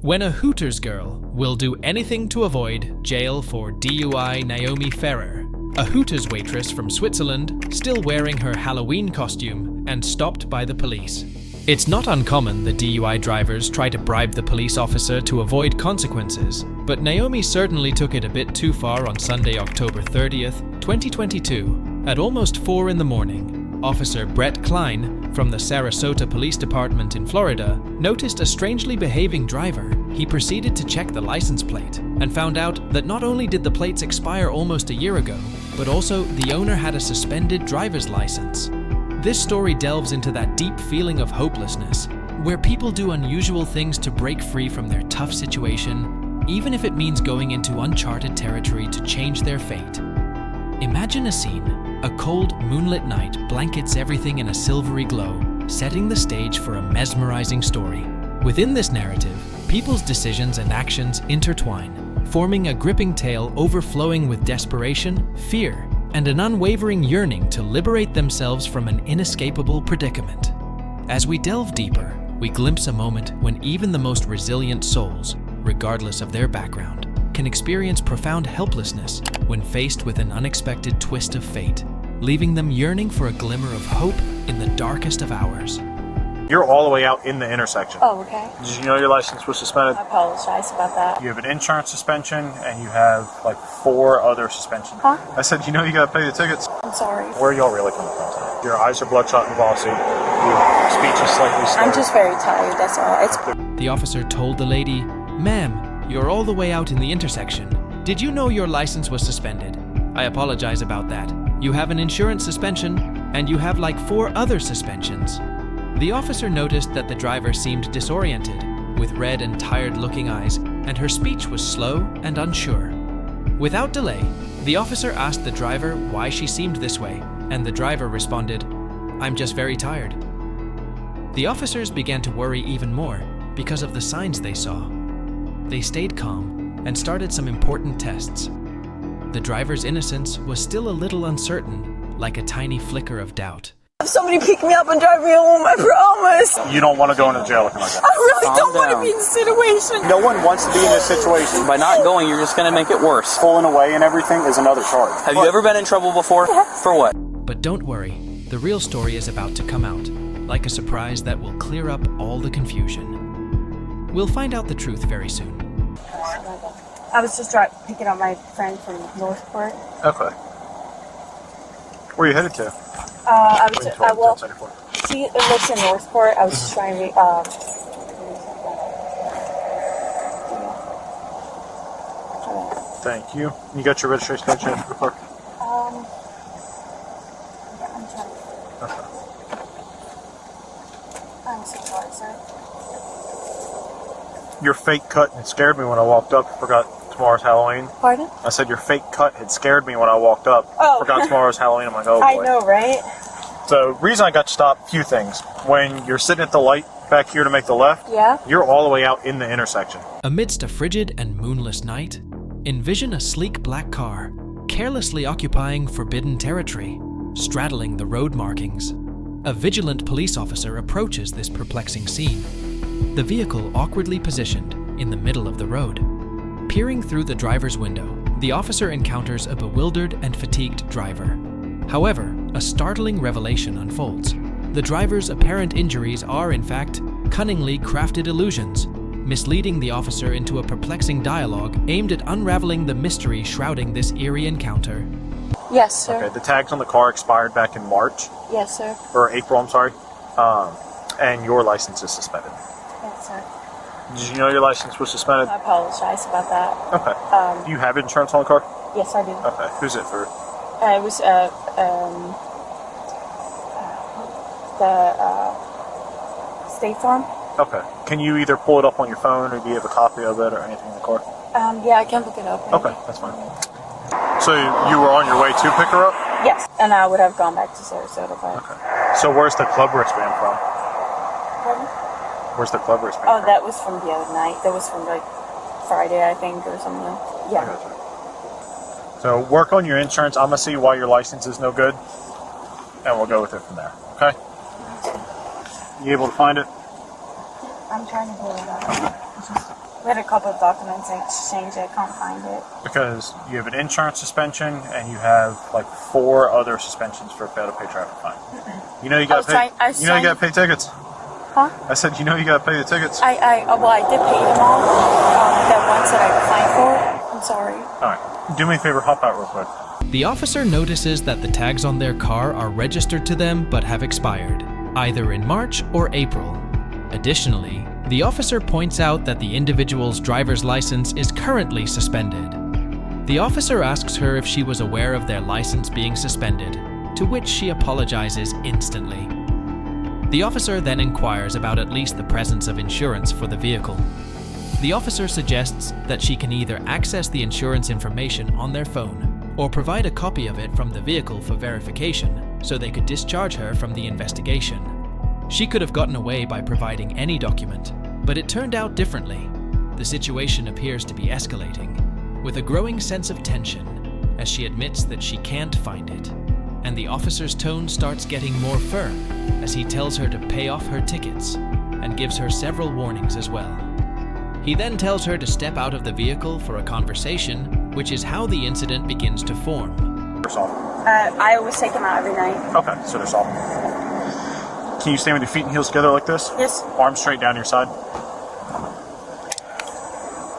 When a Hooters girl will do anything to avoid jail for DUI Naomi Ferrer, a Hooters waitress from Switzerland still wearing her Halloween costume and stopped by the police. It's not uncommon that DUI drivers try to bribe the police officer to avoid consequences, but Naomi certainly took it a bit too far on Sunday, October 30th, 2022. At almost 4 in the morning, Officer Brett Klein from the Sarasota Police Department in Florida noticed a strangely behaving driver. He proceeded to check the license plate and found out that not only did the plates expire almost a year ago, but also the owner had a suspended driver's license. This story delves into that deep feeling of hopelessness, where people do unusual things to break free from their tough situation, even if it means going into uncharted territory to change their fate. Imagine a scene. A cold, moonlit night blankets everything in a silvery glow, setting the stage for a mesmerizing story. Within this narrative, people's decisions and actions intertwine, forming a gripping tale overflowing with desperation, fear, and an unwavering yearning to liberate themselves from an inescapable predicament. As we delve deeper, we glimpse a moment when even the most resilient souls, regardless of their background, can experience profound helplessness when faced with an unexpected twist of fate, leaving them yearning for a glimmer of hope in the darkest of hours. You're all the way out in the intersection. Oh, okay. Did you know your license was suspended? I apologize about that. You have an insurance suspension, and you have like 4 other suspensions. Huh? I said, you know you gotta pay the tickets. I'm sorry. Where are y'all really coming from today? Your eyes are bloodshot and glossy. Your speech is slightly slurred. I'm just very tired, that's all. The officer told the lady, "Ma'am, you're all the way out in the intersection. Did you know your license was suspended? I apologize about that. You have an insurance suspension, and you have like 4 other suspensions." The officer noticed that the driver seemed disoriented, with red and tired-looking eyes, and her speech was slow and unsure. Without delay, the officer asked the driver why she seemed this way, and the driver responded, "I'm just very tired." The officers began to worry even more because of the signs they saw. They stayed calm and started some important tests. The driver's innocence was still a little uncertain, like a tiny flicker of doubt. If somebody pick me up and drive me home, I promise. You don't want to go into jail looking like that. I really don't want to be in this situation. No one wants to be in this situation. By not going, you're just going to make it worse. Pulling away and everything is another charge. Have you ever been in trouble before? Yes. For what? But don't worry, the real story is about to come out, like a surprise that will clear up all the confusion. We'll find out the truth very soon. I was just picking up my friend from Northport. Okay. Where are you headed to? She lives in Northport. I was just trying to, Thank you. You got your registration card changed for the clerk? yeah, I'm trying. Okay. I'm so sorry, sir. Your fake cut had scared me when I walked up. Forgot tomorrow's Halloween. Pardon? I said your fake cut had scared me when I walked up. Oh. Forgot tomorrow's Halloween. I'm like, oh boy. I know, right? So, reason I got stopped, few things. When you're sitting at the light back here to make the left, Yeah. you're all the way out in the intersection. Amidst a frigid and moonless night, envision a sleek black car, carelessly occupying forbidden territory, straddling the road markings. A vigilant police officer approaches this perplexing scene. The vehicle awkwardly positioned in the middle of the road. Peering through the driver's window, the officer encounters a bewildered and fatigued driver. However, a startling revelation unfolds. The driver's apparent injuries are, in fact, cunningly crafted illusions, misleading the officer into a perplexing dialogue aimed at unraveling the mystery shrouding this eerie encounter. Yes, sir. Okay, the tags on the car expired back in March, Yes, sir. or April, I'm sorry, and your license is suspended. Yes, sir. Did you know your license was suspended? I apologize about that. Okay. Do you have insurance on the car? Yes, I do. Okay. Who's it for? It was the State Farm. Okay. Can you either pull it up on your phone, or do you have a copy of it, or anything in the car? Yeah, I can look it up. Maybe. Okay, that's fine. So you were on your way to pick her up? Yes, and I would have gone back to Sarasota. But... Okay. So where's the club wristband from? Pardon? Where's the club wristband Oh, from? that was from the other night. That was from like Friday, I think, or something. Yeah. I gotcha. So work on your insurance. I'm gonna see why your license is no good, and we'll go with it from there. Okay? You able to find it? I'm trying to pull it up. We had a couple of documents exchanged. I can't find it. Because you have an insurance suspension and you have like 4 other suspensions for fail to pay traffic fine. You know you got to pay. You know you got to pay tickets. Huh? I said you know you got to pay the tickets. I did pay them all. The ones that I applied for. I'm sorry. All right, do me a favor, hop out real quick. The officer notices that the tags on their car are registered to them but have expired, either in March or April. Additionally, the officer points out that the individual's driver's license is currently suspended. The officer asks her if she was aware of their license being suspended, to which she apologizes instantly. The officer then inquires about at least the presence of insurance for the vehicle. The officer suggests that she can either access the insurance information on their phone or provide a copy of it from the vehicle for verification so they could discharge her from the investigation. She could have gotten away by providing any document, but it turned out differently. The situation appears to be escalating, with a growing sense of tension as she admits that she can't find it. And the officer's tone starts getting more firm as he tells her to pay off her tickets and gives her several warnings as well. He then tells her to step out of the vehicle for a conversation, which is how the incident begins to form. I always take them out every night. Okay, so they're soft. Can you stand with your feet and heels together like this? Yes. Arms straight down your side.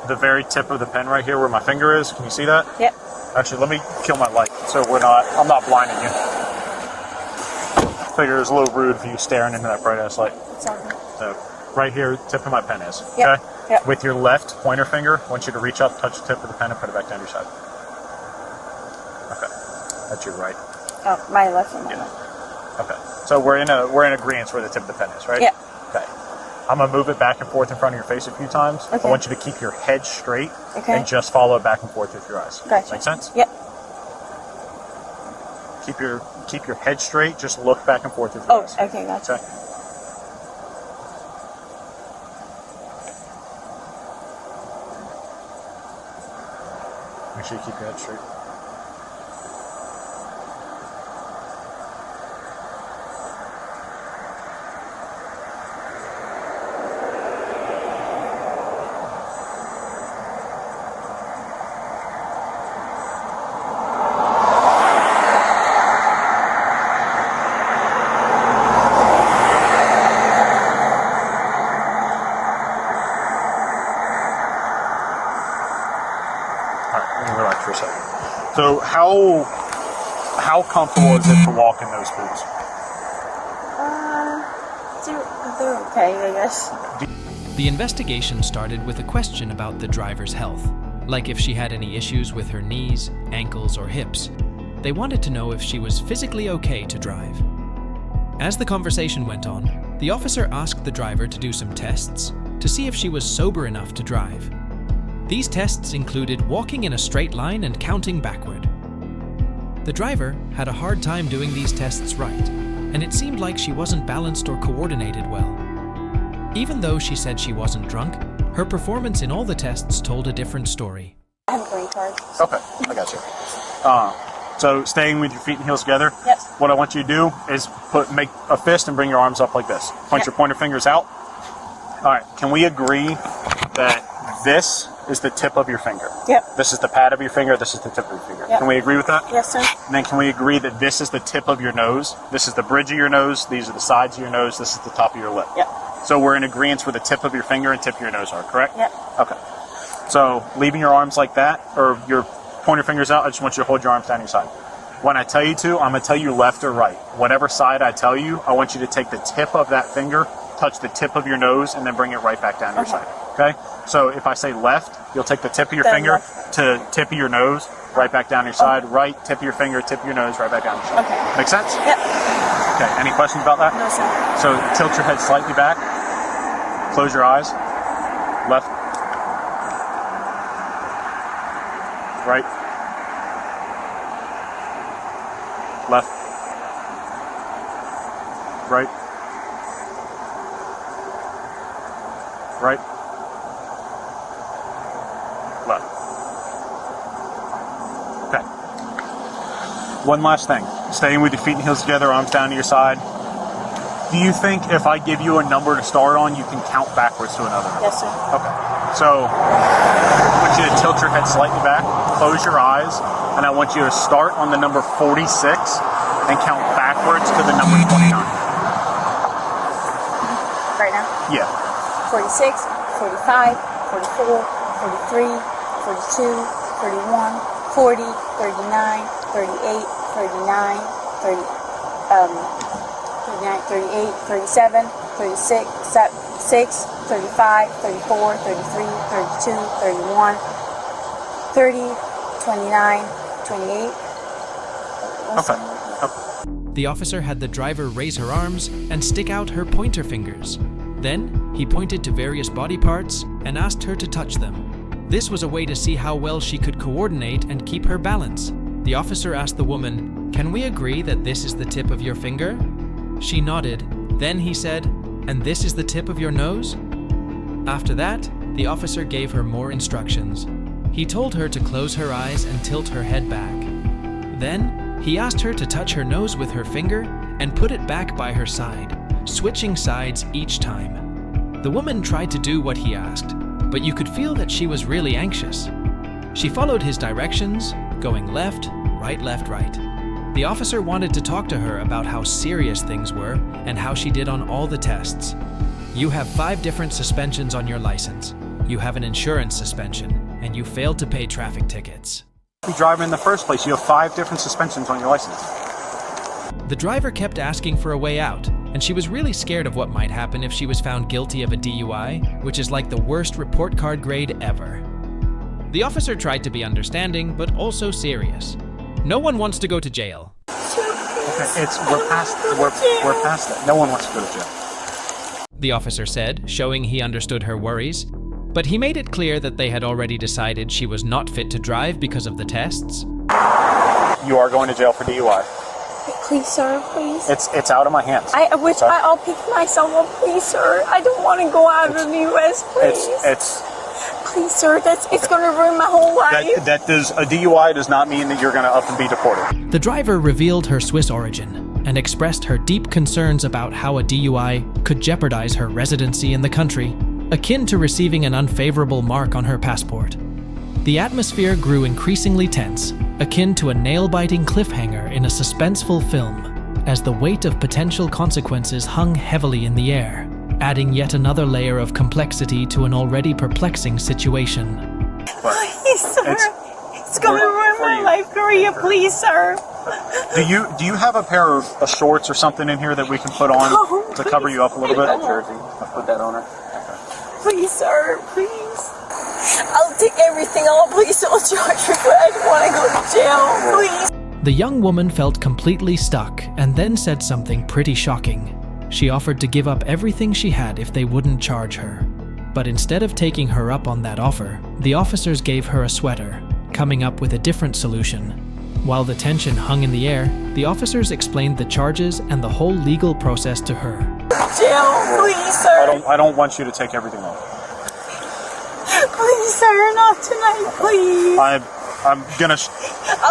The very tip of the pen right here where my finger is, can you see that? Yep. Actually, let me kill my light so I'm not blinding you. I figure it's a little rude for you staring into that bright ass light. It's all good. So, right here, tip of my pen is. Yep. Okay? Yep. With your left pointer finger, I want you to reach up, touch the tip of the pen, and put it back down your side. Okay. That's your right. Oh, my left and my Yeah. left. Okay. So we're in agreement where the tip of the pen is, right? Yep. Okay. I'm gonna move it back and forth in front of your face a few times. Okay. I want you to keep your head straight Okay. and just follow it back and forth with your eyes. Gotcha. Make sense? Yep. Keep your head straight. Just look back and forth with your eyes. Okay, gotcha. Okay. Make sure you keep your head straight. For a second. So how comfortable is it to walk in those boots? They're okay, I guess. The investigation started with a question about the driver's health, like if she had any issues with her knees, ankles, or hips. They wanted to know if she was physically okay to drive. As the conversation went on, the officer asked the driver to do some tests to see if she was sober enough to drive. These tests included walking in a straight line and counting backward. The driver had a hard time doing these tests right, and it seemed like she wasn't balanced or coordinated well. Even though she said she wasn't drunk, her performance in all the tests told a different story. I have a green card. Okay, I got you. So staying with your feet and heels together. Yep. What I want you to do is make a fist and bring your arms up like this. Point your pointer fingers out. All right. Can we agree that this is the tip of your finger? Yep. This is the pad of your finger. This is the tip of your finger. Yep. Can we agree with that? Yes, sir. And then can we agree that this is the tip of your nose? This is the bridge of your nose. These are the sides of your nose. This is the top of your lip. Yep. So we're in agreement where the tip of your finger and tip of your nose are, correct? Yep. Okay. So leaving your arms like that, or your pointer fingers out, I just want you to hold your arms down your side. When I tell you to, I'm going to tell you left or right. Whatever side I tell you, I want you to take the tip of that finger, touch the tip of your nose, and then bring it right back down your side. Okay? So if I say left, you'll take the tip of your finger to tip of your nose, right back down your side. Right, tip of your finger, tip of your nose, right back down your side. Okay. Make sense? Yep. Okay, any questions about that? No, sir. So tilt your head slightly back. Close your eyes. Left. Right. Left. Right. Right. Left. Okay. One last thing. Staying with your feet and heels together, arms down to your side. Do you think if I give you a number to start on, you can count backwards to another number? Yes, sir. Okay. So I want you to tilt your head slightly back, close your eyes, and I want you to start on the number 46 and count backwards to the number 29. Right now? Yeah. 46, 45, 44, 43, 42, 31, 40, 39, 38, 39, 30, 39, 38, 37, 36, 6, 35, 34, 33, 32, 31, 30, 29, 28. Okay. The officer had the driver raise her arms and stick out her pointer fingers. Then, he pointed to various body parts and asked her to touch them. This was a way to see how well she could coordinate and keep her balance. The officer asked the woman, "Can we agree that this is the tip of your finger?" She nodded. Then he said, "And this is the tip of your nose?" After that, the officer gave her more instructions. He told her to close her eyes and tilt her head back. Then, he asked her to touch her nose with her finger and put it back by her side, switching sides each time. The woman tried to do what he asked, but you could feel that she was really anxious. She followed his directions, going left, right. The officer wanted to talk to her about how serious things were and how she did on all the tests. You have 5 different suspensions on your license. You have an insurance suspension, and you failed to pay traffic tickets. You drive in the first place. You have 5 different suspensions on your license. The driver kept asking for a way out, and she was really scared of what might happen if she was found guilty of a DUI, which is like the worst report card grade ever. The officer tried to be understanding, but also serious. No one wants to go to jail. Okay, we're past that. No one wants to go to jail. The officer said, showing he understood her worries, but he made it clear that they had already decided she was not fit to drive because of the tests. You are going to jail for DUI. Please, sir, please. It's out of my hands. I'll pick myself up, please, sir. I don't want to go out of the U.S., please. Please, sir, it's going to ruin my whole life. A DUI does not mean that you're going to up and be deported. The driver revealed her Swiss origin and expressed her deep concerns about how a DUI could jeopardize her residency in the country, akin to receiving an unfavorable mark on her passport. The atmosphere grew increasingly tense, akin to a nail-biting cliffhanger in a suspenseful film, as the weight of potential consequences hung heavily in the air, adding yet another layer of complexity to an already perplexing situation. Please, sir. It's going to ruin my life career, please, sir. Do you have a pair of shorts or something in here that we can put on to cover you up a little bit? That jersey, I'll put that on her. Please, sir, please. I'll take everything off. Please don't charge me. I don't want to go to jail. Please. The young woman felt completely stuck and then said something pretty shocking. She offered to give up everything she had if they wouldn't charge her. But instead of taking her up on that offer, the officers gave her a sweater, coming up with a different solution. While the tension hung in the air, the officers explained the charges and the whole legal process to her. Jail, please, sir. I don't want you to take everything off. Please, sir, not tonight, please. I'm gonna.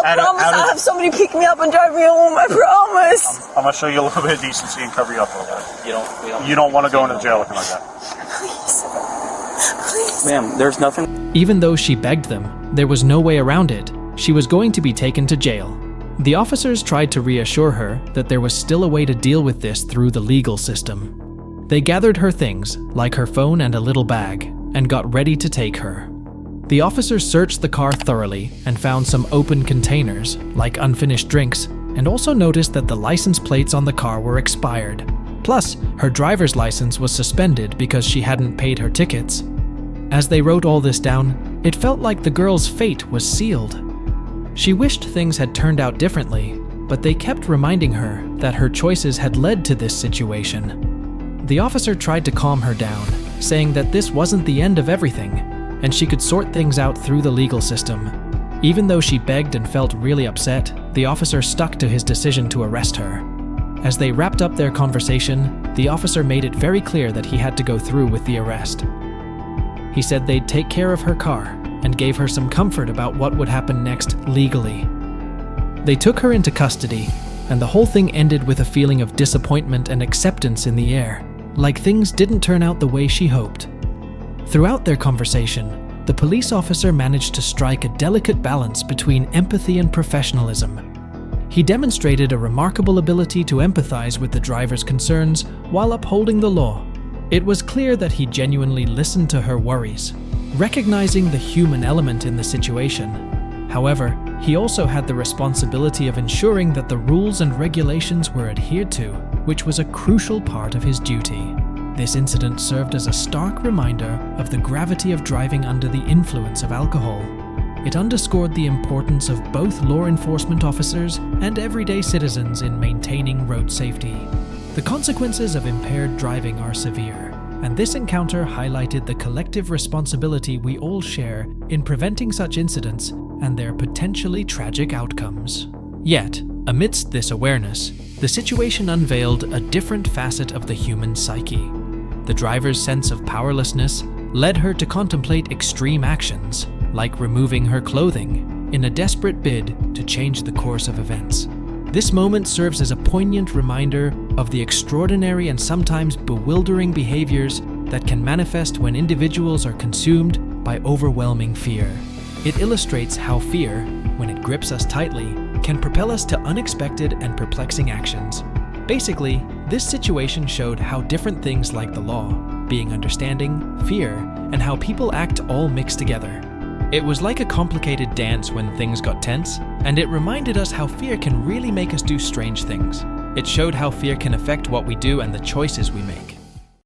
I promise I'll have somebody pick me up and drive me home. I promise. I'm gonna show you a little bit of decency and cover you up a little bit. You don't want to go into jail looking like that. Please. Ma'am, there's nothing. Even though she begged them, there was no way around it. She was going to be taken to jail. The officers tried to reassure her that there was still a way to deal with this through the legal system. They gathered her things, like her phone and a little bag, and got ready to take her. The officers searched the car thoroughly and found some open containers, like unfinished drinks, and also noticed that the license plates on the car were expired. Plus, her driver's license was suspended because she hadn't paid her tickets. As they wrote all this down, it felt like the girl's fate was sealed. She wished things had turned out differently, but they kept reminding her that her choices had led to this situation. The officer tried to calm her down, saying that this wasn't the end of everything, and she could sort things out through the legal system. Even though she begged and felt really upset, the officer stuck to his decision to arrest her. As they wrapped up their conversation, the officer made it very clear that he had to go through with the arrest. He said they'd take care of her car and gave her some comfort about what would happen next legally. They took her into custody, and the whole thing ended with a feeling of disappointment and acceptance in the air, like things didn't turn out the way she hoped. Throughout their conversation, the police officer managed to strike a delicate balance between empathy and professionalism. He demonstrated a remarkable ability to empathize with the driver's concerns while upholding the law. It was clear that he genuinely listened to her worries, recognizing the human element in the situation. However, he also had the responsibility of ensuring that the rules and regulations were adhered to, which was a crucial part of his duty. This incident served as a stark reminder of the gravity of driving under the influence of alcohol. It underscored the importance of both law enforcement officers and everyday citizens in maintaining road safety. The consequences of impaired driving are severe, and this encounter highlighted the collective responsibility we all share in preventing such incidents and their potentially tragic outcomes. Yet, amidst this awareness, the situation unveiled a different facet of the human psyche. The driver's sense of powerlessness led her to contemplate extreme actions, like removing her clothing, in a desperate bid to change the course of events. This moment serves as a poignant reminder of the extraordinary and sometimes bewildering behaviors that can manifest when individuals are consumed by overwhelming fear. It illustrates how fear, when it grips us tightly, can propel us to unexpected and perplexing actions. Basically, this situation showed how different things like the law, being understanding, fear, and how people act all mixed together. It was like a complicated dance when things got tense, and it reminded us how fear can really make us do strange things. It showed how fear can affect what we do and the choices we make.